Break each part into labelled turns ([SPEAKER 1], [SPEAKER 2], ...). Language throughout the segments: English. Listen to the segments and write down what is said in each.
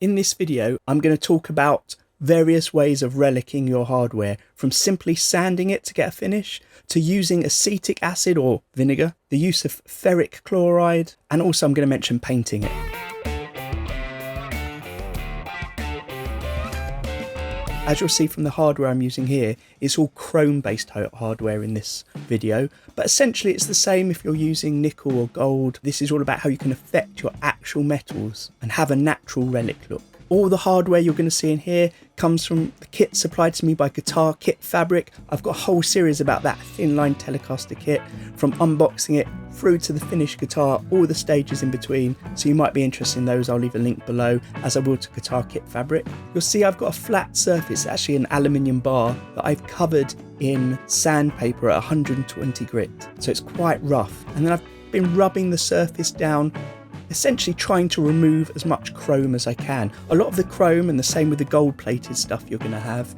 [SPEAKER 1] In this video, I'm going to talk about various ways of relicing your hardware, from simply sanding it to get a finish, to using acetic acid or vinegar, the use of ferric chloride, and also I'm going to mention painting it. As you'll see from the hardware I'm using here, it's all chrome based hardware in this video, but essentially it's the same if you're using nickel or gold. This is all about how you can affect your actual metals and have a natural relic look. All the hardware you're going to see in here comes from the kit supplied to me by Guitar Kit Fabric. I've got a whole series about that thinline Telecaster kit, from unboxing it through to the finished guitar, all the stages in between, so you might be interested in those. I'll leave a link below, as I will to Guitar Kit Fabric. You'll see I've got a flat surface, actually an aluminium bar, that I've covered in sandpaper at 120 grit, so it's quite rough. And then I've been rubbing the surface down, essentially trying to remove as much chrome as I can. A lot of the chrome, and the same with the gold plated stuff you're going to have,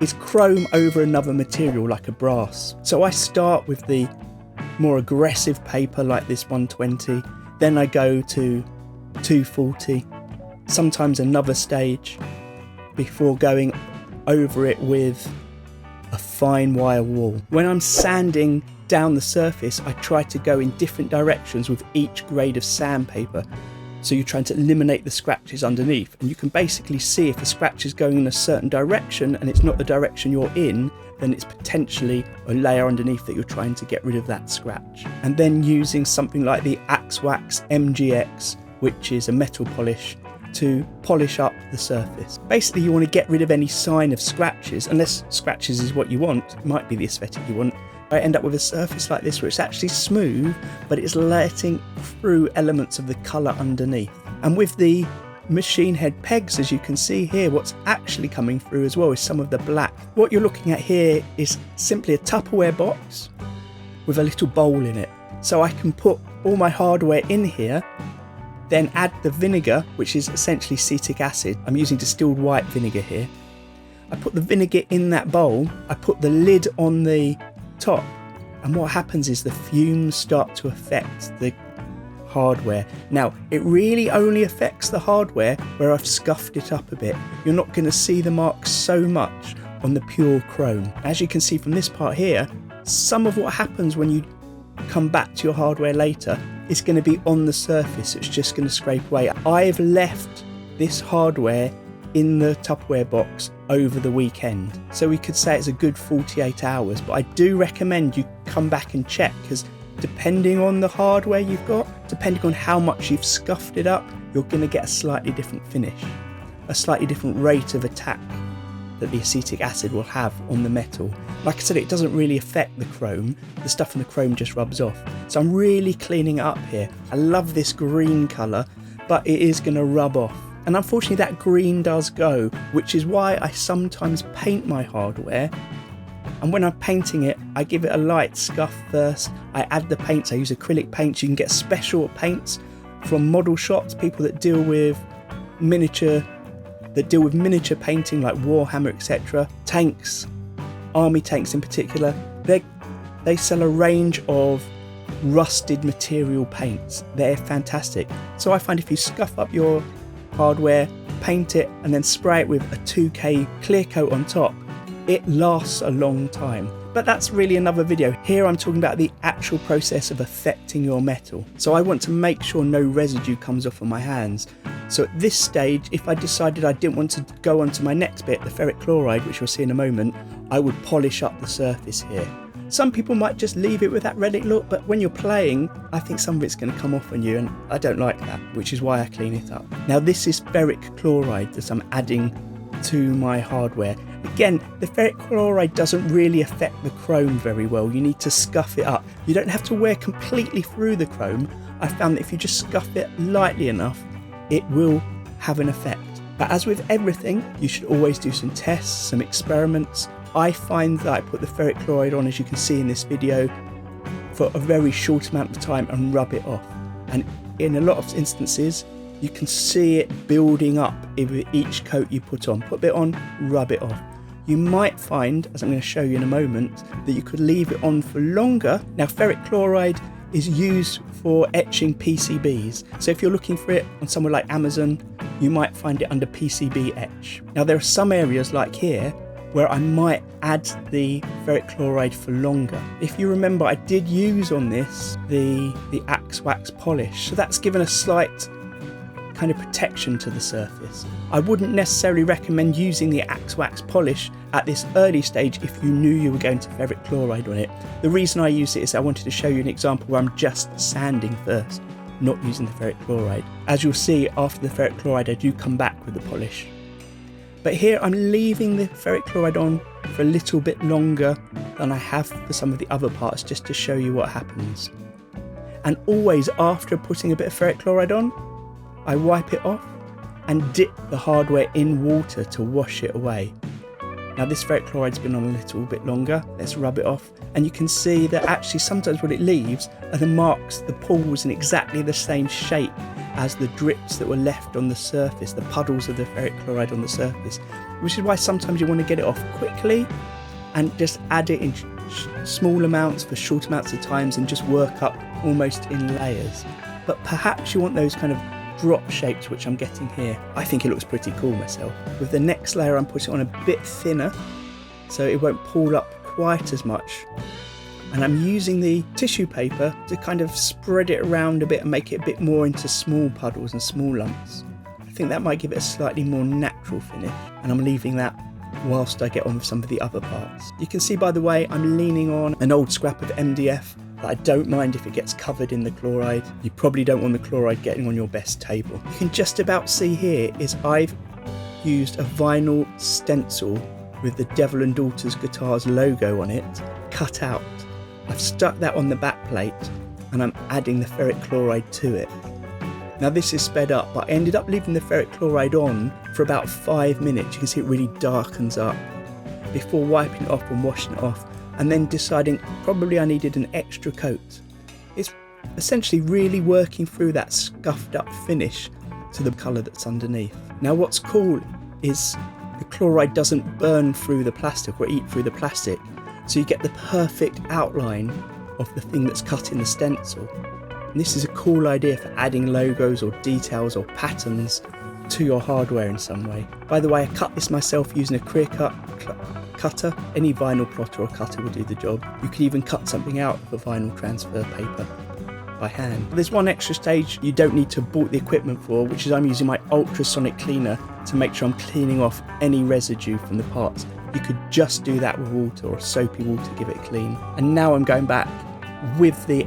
[SPEAKER 1] is chrome over another material like a brass. So I start with the more aggressive paper like this 120, then I go to 240, sometimes another stage, before going over it with a fine wire wall. When I'm sanding down the surface, I try to go in different directions with each grade of sandpaper, so you're trying to eliminate the scratches underneath, and you can basically see if a scratch is going in a certain direction and it's not the direction you're in, then it's potentially a layer underneath that you're trying to get rid of that scratch. And then using something like the Axe Wax MGX, which is a metal polish, to polish up the surface. Basically you want to get rid of any sign of scratches, unless scratches is what you want, it might be the aesthetic you want. I end up with a surface like this where it's actually smooth, but it's letting through elements of the colour underneath. And with the machine head pegs, as you can see here, what's actually coming through as well is some of the black. What you're looking at here is simply a Tupperware box with a little bowl in it. So I can put all my hardware in here, then add the vinegar, which is essentially acetic acid. I'm using distilled white vinegar here. I put the vinegar in that bowl, I put the lid on the top, and what happens is the fumes start to affect the hardware. Now it really only affects the hardware where I've scuffed it up a bit. You're not going to see the marks so much on the pure chrome. As you can see from this part here, some of what happens when you come back to your hardware later is going to be on the surface. It's just going to scrape away. I've left this hardware in the Tupperware box over the weekend, so we could say it's a good 48 hours, but I do recommend you come back and check, because depending on the hardware you've got, depending on how much you've scuffed it up, you're going to get a slightly different finish, a slightly different rate of attack that the acetic acid will have on the metal. Like I said, it doesn't really affect the chrome, the stuff in the chrome just rubs off. So I'm really cleaning it up here. I love this green colour, but it is going to rub off. And unfortunately that green does go, which is why I sometimes paint my hardware. And when I'm painting it, I give it a light scuff first. I add the paints. I use acrylic paints. You can get special paints from model shops, people that deal with miniature painting like Warhammer, etc. Tanks, army tanks in particular, they sell a range of rusted material paints. They're fantastic. So I find if you scuff up your hardware, paint it, and then spray it with a 2K clear coat on top, it lasts a long time. But that's really another video. Here I'm talking about the actual process of affecting your metal. So I want to make sure no residue comes off on my hands. So at this stage, if I decided I didn't want to go on to my next bit, the ferric chloride, which you'll see in a moment, I would polish up the surface here. Some people might just leave it with that relic look, but when you're playing, I think some of it's going to come off on you, and I don't like that, which is why I clean it up. Now this is ferric chloride that I'm adding to my hardware. Again, the ferric chloride doesn't really affect the chrome very well. You need to scuff it up. You don't have to wear completely through the chrome. I found that if you just scuff it lightly enough, it will have an effect. But as with everything, you should always do some tests, some experiments. I find that I put the ferric chloride on, as you can see in this video, for a very short amount of time and rub it off. And in a lot of instances, you can see it building up with each coat you put on. Put a bit on, rub it off. You might find, as I'm going to show you in a moment, that you could leave it on for longer. Now ferric chloride is used for etching PCBs. So if you're looking for it on somewhere like Amazon, you might find it under PCB etch. Now there are some areas like here where I might add the ferric chloride for longer. If you remember, I did use on this the Axe Wax polish, so that's given a slight kind of protection to the surface. I wouldn't necessarily recommend using the Axe Wax polish at this early stage if you knew you were going to ferric chloride on it. The reason I use it is I wanted to show you an example where I'm just sanding first, not using the ferric chloride. As you'll see, after the ferric chloride I do come back with the polish. But here I'm leaving the ferric chloride on for a little bit longer than I have for some of the other parts, just to show you what happens. And always after putting a bit of ferric chloride on, I wipe it off and dip the hardware in water to wash it away. Now this ferric chloride's been on a little bit longer, let's rub it off, and you can see that actually sometimes what it leaves are the marks, the pools in exactly the same shape as the drips that were left on the surface, the puddles of the ferric chloride on the surface, which is why sometimes you want to get it off quickly and just add it in small amounts for short amounts of times and just work up almost in layers. But perhaps you want those kind of drop shapes, which I'm getting here. I think it looks pretty cool myself. With the next layer I'm putting on a bit thinner so it won't pull up quite as much, and I'm using the tissue paper to kind of spread it around a bit and make it a bit more into small puddles and small lumps. I think that might give it a slightly more natural finish, and I'm leaving that whilst I get on with some of the other parts. You can see by the way I'm leaning on an old scrap of MDF that I don't mind if it gets covered in the chloride. You probably don't want the chloride getting on your best table. You can just about see here is I've used a vinyl stencil with the Devil and Daughters Guitars logo on it cut out. I've stuck that on the back plate and I'm adding the ferric chloride to it. Now this is sped up, but I ended up leaving the ferric chloride on for about 5 minutes. You can see it really darkens up before wiping it off and washing it off, and then deciding probably I needed an extra coat. It's essentially really working through that scuffed up finish to the colour that's underneath. Now what's cool is the chloride doesn't burn through the plastic or eat through the plastic, so you get the perfect outline of the thing that's cut in the stencil. And this is a cool idea for adding logos or details or patterns to your hardware in some way. By the way, I cut this myself using a clear cutter. Any vinyl plotter or cutter will do the job. You could even cut something out of a vinyl transfer paper by hand. There's one extra stage you don't need to bolt the equipment for, which is I'm using my ultrasonic cleaner to make sure I'm cleaning off any residue from the parts. You could just do that with water or soapy water to give it clean. And now I'm going back with the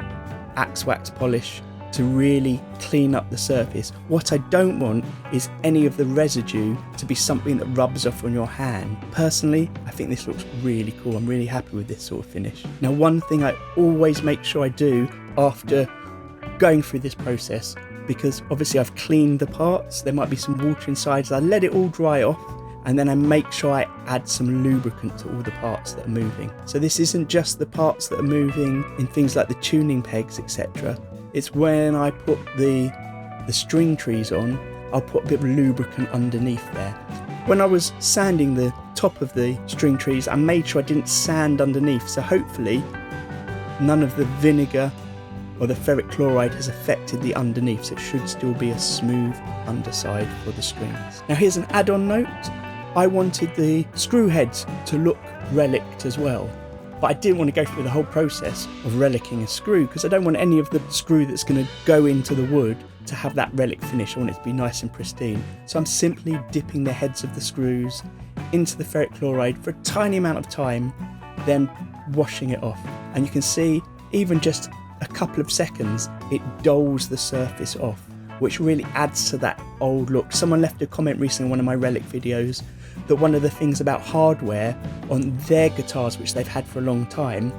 [SPEAKER 1] Axe Wax polish to really clean up the surface. What I don't want is any of the residue to be something that rubs off on your hand. Personally, I think this looks really cool. I'm really happy with this sort of finish. Now, one thing I always make sure I do after going through this process, because obviously I've cleaned the parts, there might be some water inside, so I let it all dry off, and then I make sure I add some lubricant to all the parts that are moving. So this isn't just the parts that are moving in things like the tuning pegs, etc. It's when I put the string trees on, I'll put a bit of lubricant underneath there. When I was sanding the top of the string trees, I made sure I didn't sand underneath, so hopefully none of the vinegar or the ferric chloride has affected the underneath, so it should still be a smooth underside for the strings. Now here's an add-on note. I wanted the screw heads to look reliced as well, but I didn't want to go through the whole process of relicing a screw because I don't want any of the screw that's going to go into the wood to have that relic finish. I want it to be nice and pristine. So I'm simply dipping the heads of the screws into the ferric chloride for a tiny amount of time, then washing it off. And you can see even just a couple of seconds, it dulls the surface off, which really adds to that old look. Someone left a comment recently in one of my Relic videos that one of the things about hardware on their guitars, which they've had for a long time,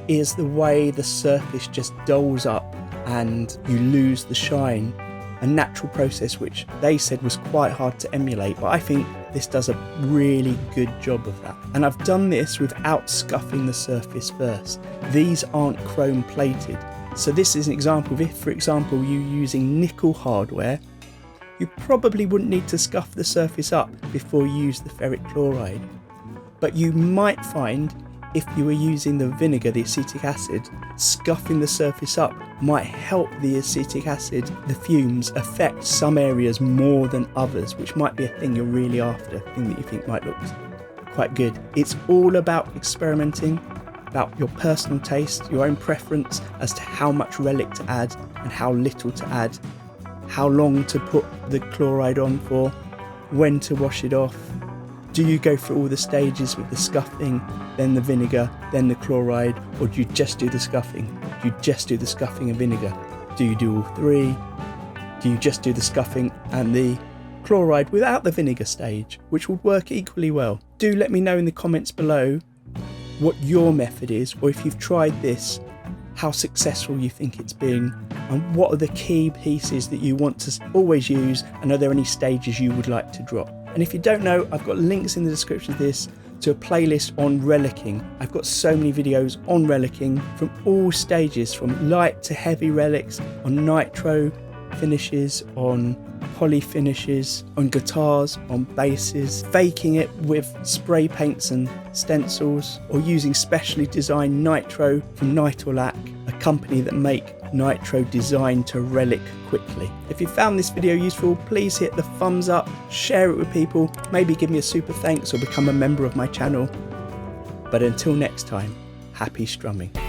[SPEAKER 1] is the way the surface just dulls up and you lose the shine. A natural process which they said was quite hard to emulate, but I think this does a really good job of that. And I've done this without scuffing the surface first. These aren't chrome plated. So this is an example of if, for example, you're using nickel hardware, you probably wouldn't need to scuff the surface up before you use the ferric chloride. But you might find if you were using the vinegar, the acetic acid, scuffing the surface up might help the acetic acid, the fumes, affect some areas more than others, which might be a thing you're really after, a thing that you think might look quite good. It's all about experimenting, about your personal taste, your own preference as to how much relic to add and how little to add, how long to put the chloride on for, when to wash it off. Do you go through all the stages with the scuffing, then the vinegar, then the chloride, or do you just do the scuffing? Do you just do the scuffing and vinegar? Do you do all three? Do you just do the scuffing and the chloride without the vinegar stage, which would work equally well? Do let me know in the comments below what your method is, or if you've tried this, how successful you think it's been, and what are the key pieces that you want to always use, and are there any stages you would like to drop? And if you don't know, I've got links in the description of this to a playlist on relicing. I've got so many videos on relicing from all stages, from light to heavy relics, on nitro finishes, on poly finishes, on guitars, on basses, faking it with spray paints and stencils, or using specially designed nitro from Nitrolac, a company that make nitro designed to relic quickly. If you found this video useful, please hit the thumbs up, share it with people, maybe give me a super thanks or become a member of my channel. But until next time, happy strumming.